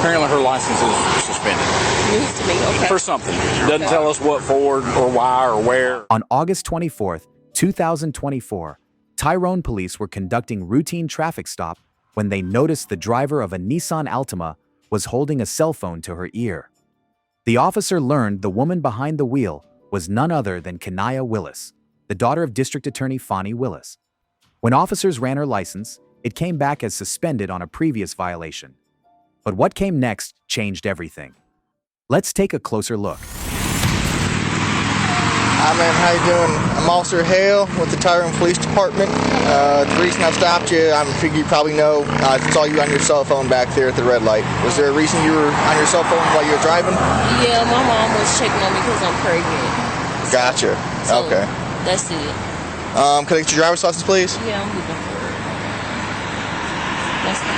Apparently her license is suspended. News to me, okay. For something. Doesn't tell us what for or why or where. On August 24th, 2024, Tyrone Police were conducting routine traffic stop when they noticed the driver of a Nissan Altima was holding a cell phone to her ear. The officer learned the woman behind the wheel was none other than Kinaya Willis, the daughter of District Attorney Fani Willis. When officers ran her license, it came back as suspended on a previous violation. But what came next changed everything. Let's take a closer look. Hi man, how you doing? I'm Officer Hale with the Tyrone Police Department. The reason I stopped you, I figure you probably know, I saw you on your cell phone back there at the red light. Was there a reason you were on your cell phone while you were driving? Yeah, my mom was checking on me because I'm pregnant. Gotcha. So, okay. That's it. Can I get your driver's license, please? Yeah, I'm looking for it. That's it.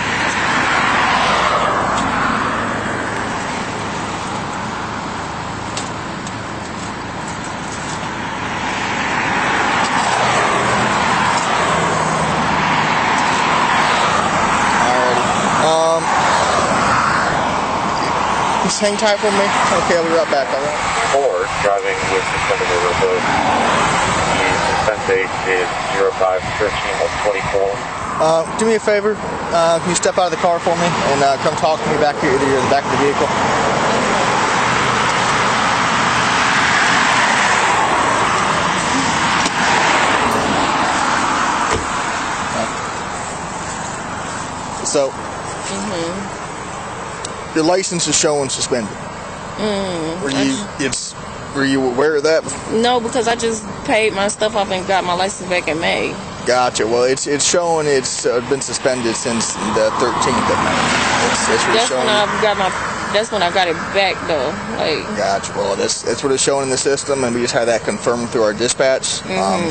Just hang tight for me. Okay, I'll be right back, alright? Or driving with suspended revoke. The offense date is 05/13/24. Do me a favor. Can you step out of the car for me and come talk to me back here, either in the back of the vehicle? So, your license is showing suspended. Were you aware of that? No, because I just paid my stuff off and got my license back in May. Gotcha. Well, it's showing it's been suspended since the 13th of May. That's when I got it back though. Like. Gotcha. Well, that's what it's showing in the system, and we just had that confirmed through our dispatch.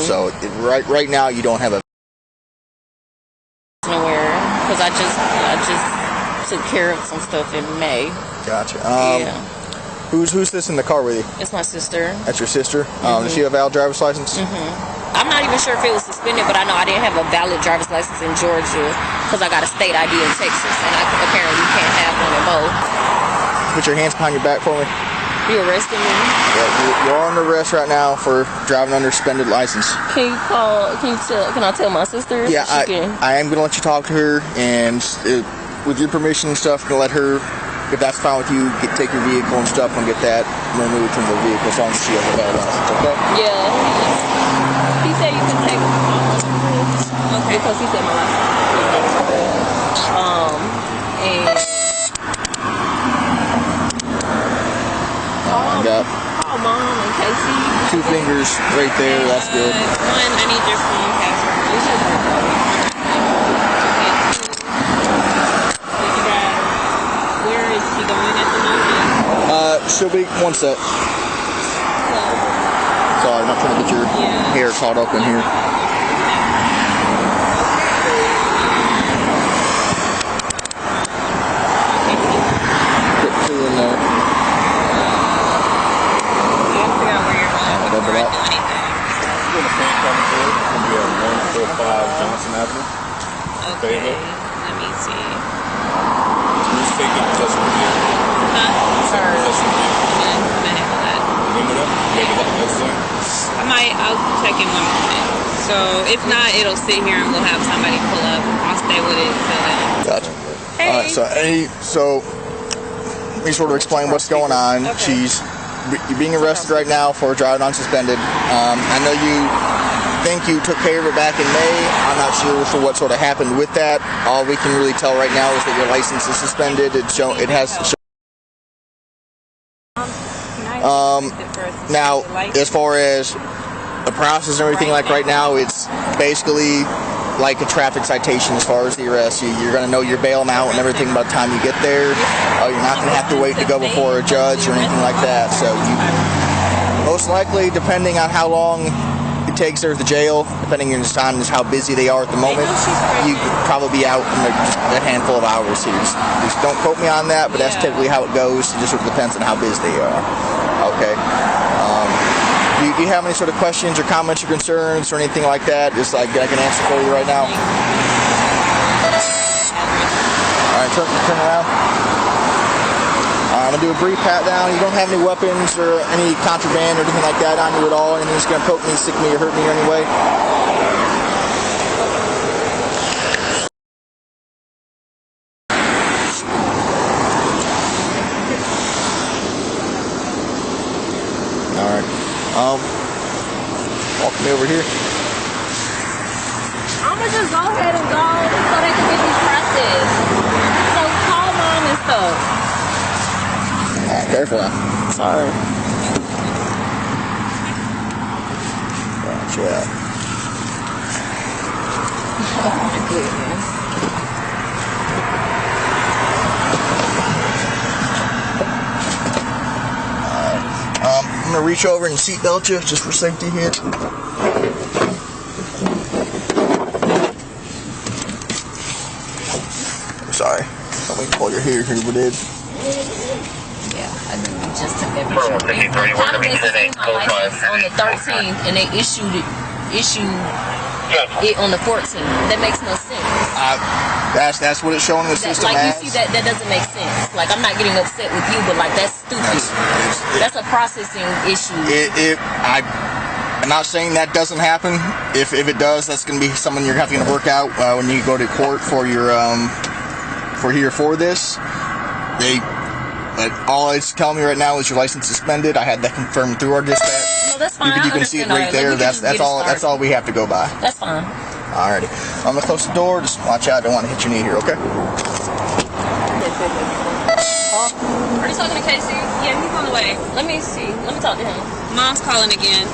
So right now you don't have a. Nowhere, because I just took care of some stuff in May. Gotcha. Yeah. Who's this in the car with you? It's my sister. That's your sister? Does she have a valid driver's license? I'm not even sure if it was suspended, but I know I didn't have a valid driver's license in Georgia because I got a state ID in Texas, and apparently you can't have one in both. Put your hands behind your back for me. You arresting me? Yeah, you're on arrest right now for driving under suspended license. Can I tell my sister? Yeah, I am going to let you talk to her, and with your permission and stuff, going to let her, if that's fine with you, take your vehicle and stuff and get that removed from the vehicle as long as she has a valid license, okay? Yeah. He said you can take it. Okay. Because he said my license. And... Oh, Mom and Casey. 2 fingers right there, that's good. One, I need your phone password. Where is she going at the moment? She'll be one sec. Sorry, I'm not trying to get your hair caught up in here. Put 2 in there. Over that. Johnson Avenue. Okay, let me see. Who's taking possession of you? Huh? Possession of you? I'm gonna handle that. Remember that? Maybe that next time? I'll check in 1 minute. So if not, it'll sit here and we'll have somebody pull up. I'll stay with it until then. Gotcha. Hey. Alright, so let me sort of explain what's going on. Okay. You're being arrested right now for driving unsuspended. I know you think you took care of it back in May. I'm not sure for what sort of happened with that. All we can really tell right now is that your license is suspended. It has. Now, as far as the process and everything, like right now, it's basically like a traffic citation as far as the arrest. You're going to know your bail amount and everything by the time you get there. You're not going to have to wait to go before a judge or anything like that. So you most likely, depending on how long it takes her to jail, depending on how busy they are at the moment, you could probably be out in a handful of hours here. Just don't quote me on that, but that's typically how it goes. It just sort of depends on how busy they are. Okay. Do you have any sort of questions or comments or concerns or anything like that? Just like I can answer for you right now. All right, turn around. I'm gonna do a brief pat down. You don't have any weapons or any contraband or anything like that on you at all. Anything that's gonna poke me, stick me, or hurt me in any way. All right. Walk me over here. I'm gonna just go ahead and go so they can get these processed. So call mom and stuff. Alright, careful now. Sorry. Watch out. Oh my goodness. I'm gonna reach over and seatbelt you just for safety here. Sorry. Let me pull your hair here, we did. Yeah, I do just took that picture. On the 13th, and they issued it on the 14th. That makes no sense. That's what it's showing in the system like as. you see that doesn't make sense. Like I'm not getting upset with you, but like that's stupid. That's a processing issue. I'm not saying that doesn't happen. If it does, that's going to be something you're having to work out when you go to court for your for this. But all it's telling me right now is your license suspended. I had that confirmed through our dispatch. No, that's fine. You can see it right there. That's all we have to go by. That's fine. Alrighty. I'm gonna close the door. Just watch out. I don't want to hit your knee here. Okay. Are you talking to Casey? Yeah, he's on the way. Let me see. Let me talk to him. Mom's calling again.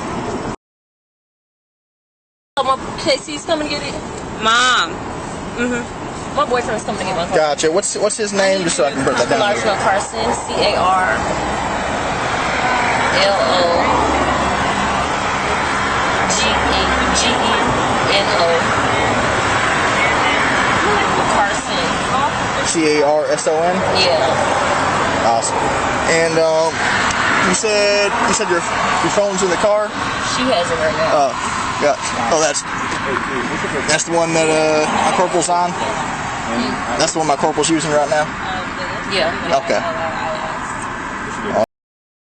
Oh, Casey's coming to get it. Mom. My boyfriend's coming to get my car. Gotcha. What's his name? Just so I can put that down. Larson Carson. CARLOGENO. Carson. CARSON. Yeah. Awesome. And you said your phone's in the car. She has it right now. Yeah. Oh, that's the one that my corporal's on. That's the one my corporal's using right now. Yeah. Okay.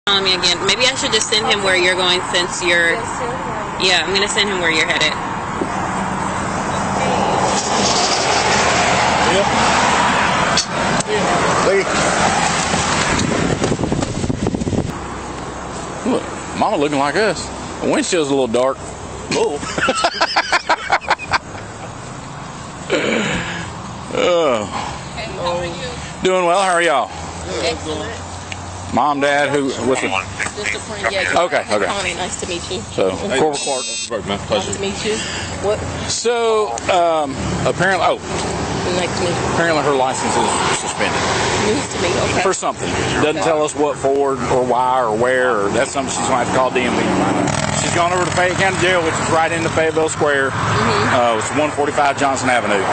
Calling me again. Maybe I should just send him where you're going since you're. Yeah, I'm gonna send him where you're headed. Look, Mama looking like us. The windshield's a little dark. Oh. Doing well. How are y'all? Excellent. Mom, Dad, what's the? Just a friend. Yeah. Okay. Connie, nice to meet you. So, Corporal Clark. Nice to meet you. What? So, apparently, Nice to meet you. apparently her license is suspended Nice to meet you. Okay. for something. Doesn't tell us what for or why or where. Or that's something she's going to have to call DMV and find out. She's gone over to Fayette County Jail, which is right into Fayetteville Square. It's 145 Johnson Avenue.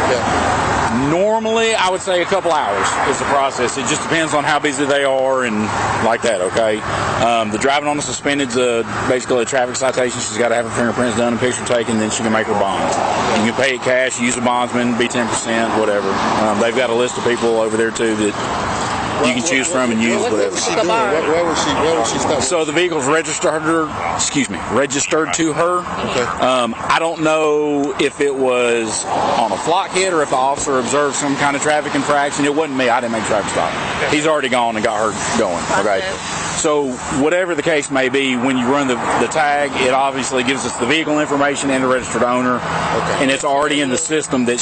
Normally, I would say a couple hours is the process. It just depends on how busy they are and like that, okay? The driving on the suspended is basically a traffic citation. She's got to have her fingerprints done and picture taken, then she can make her bonds. You can pay it cash, use a bondsman, be 10%, whatever. They've got a list of people over there, too, that you can choose from and use whatever. Where was she stop? So the vehicle's registered to her. Okay. I don't know if it was on a flock hit or if the officer observed some kind of traffic infraction. It wasn't me. I didn't make a traffic stop. He's already gone and got her going. Okay. So whatever the case may be, when you run the tag, it obviously gives us the vehicle information and the registered owner, and it's already in the system that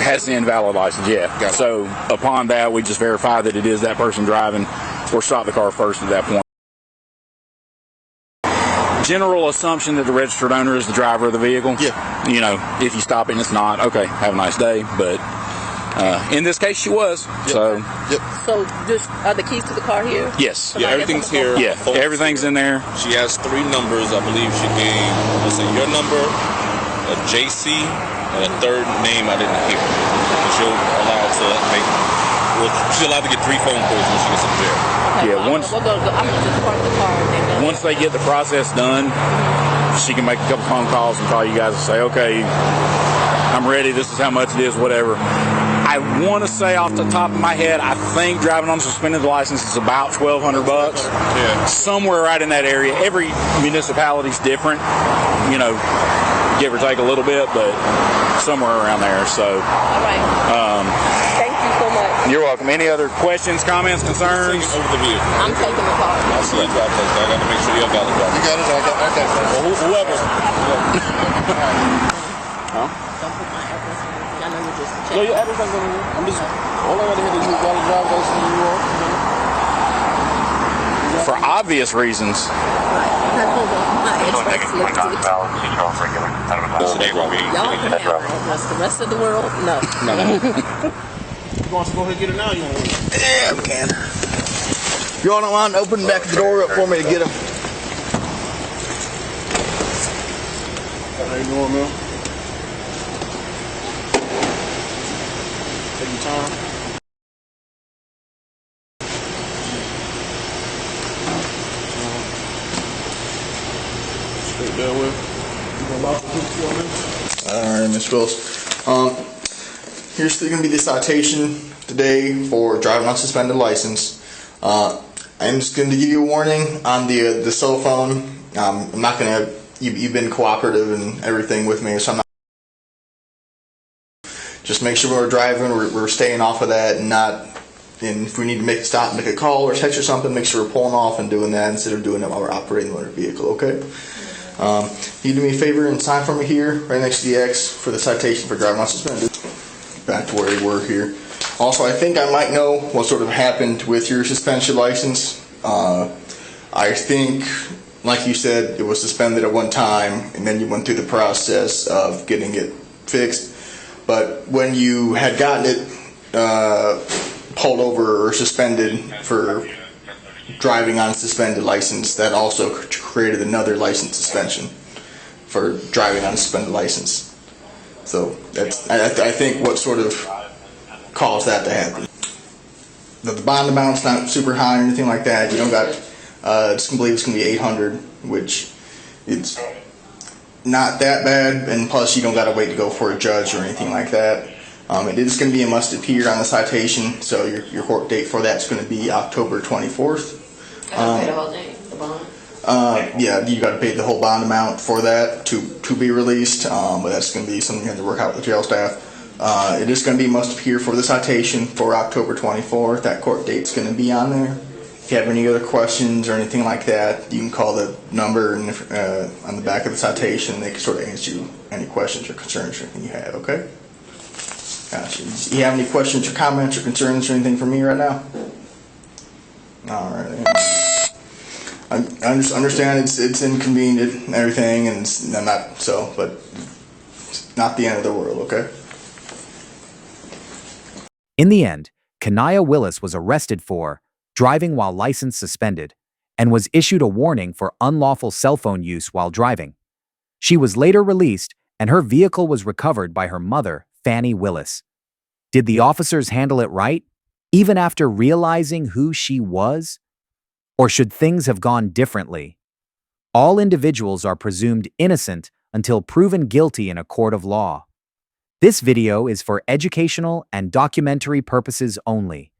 has the invalid license. Yeah. So upon that, we just verify that it is that person driving, or stop the car first at that point. General assumption that the registered owner is the driver of the vehicle. Yeah. You know, if you stop it and it's not, okay, have a nice day. But in this case, she was. So. Yep. So, just are the keys to the car here? Yes. Yeah, everything's here. Yeah, everything's in there. She has 3 numbers. I believe she gave, let's say, your number, a JC, and a third name I didn't hear. She's allowed to get 3 phone calls when she gets in jail. Okay, Yeah, I'm gonna just park the car and then Once they get the process done, she can make a couple phone calls and call you guys and say, okay, I'm ready, this is how much it is, whatever. I want to say off the top of my head, I think driving on a suspended license is about $1,200. Yeah. Somewhere right in that area. Every municipality's different, you know, give or take a little bit, but somewhere around there. So, All right. Thank you so much. You're welcome. Any other questions, comments, concerns? Over the vehicle. I'm taking the car. I see that drive test. I got to make sure you're valid driver. You got it. I got it. Well, whoever. Don't put my address on it. I know you're just No, checking. your address ain't gonna work. I'm just. All I got to hear is you valid driver license and you are. For obvious reasons. My address looks Not good. valid, teacher off regular. Out of a class. Y'all Y'all can have my address. The rest of the world, no. You want to go ahead and get it now? You want to wait? Yeah, we can. If you all don't mind, open back the door up for me to get him. How you doing, man? Take your time. Straight that way. You gonna lock the hook for me? All right, Miss Willis. Here's going to be the citation today for driving on suspended license. I'm just going to give you a warning on the cell phone. I'm not going to. You've been cooperative and everything with me, so I'm not. Just make sure when we're driving, we're staying off of that and not. And if we need to make a stop, make a call or text or something, make sure we're pulling off and doing that instead of doing it while we're operating the motor vehicle. Okay. You do me a favor and sign for me here, right next to the X for the citation for driving on suspended. Back to where we were here. Also, I think I might know what sort of happened with your suspension license. I think, like you said, it was suspended at one time, and then you went through the process of getting it fixed. But when you had gotten it pulled over or suspended for driving on a suspended license, that also created another license suspension for driving on a suspended license. So that's I think what sort of caused that to happen. The bond amount's not super high or anything like that. You don't got. It's gonna believe it's gonna be $800, which it's not that bad, and plus you don't got to wait to go for a judge or anything like that. It is going to be a must appear on the citation, so your court date for that's going to be October 24th. I gotta pay the whole thing, the bond. Yeah, you got to pay the whole bond amount for that to be released, but that's going to be something you have to work out with the jail staff. It is going to be must appear for the citation for October 24th. That court date's going to be on there. If you have any other questions or anything like that, you can call the number on the back of the citation, and they can sort of answer you any questions or concerns or anything you have. Okay? Gotcha. Do you have any questions or comments or concerns or anything for me right now? All right. I understand it's inconvenient and everything, and I'm not so, but it's not the end of the world, okay? In the end, Kinaya Willis was arrested for driving while license suspended and was issued a warning for unlawful cell phone use while driving. She was later released, and her vehicle was recovered by her mother, Fani Willis. Did the officers handle it right, even after realizing who she was? Or should things have gone differently? All individuals are presumed innocent until proven guilty in a court of law. This video is for educational and documentary purposes only.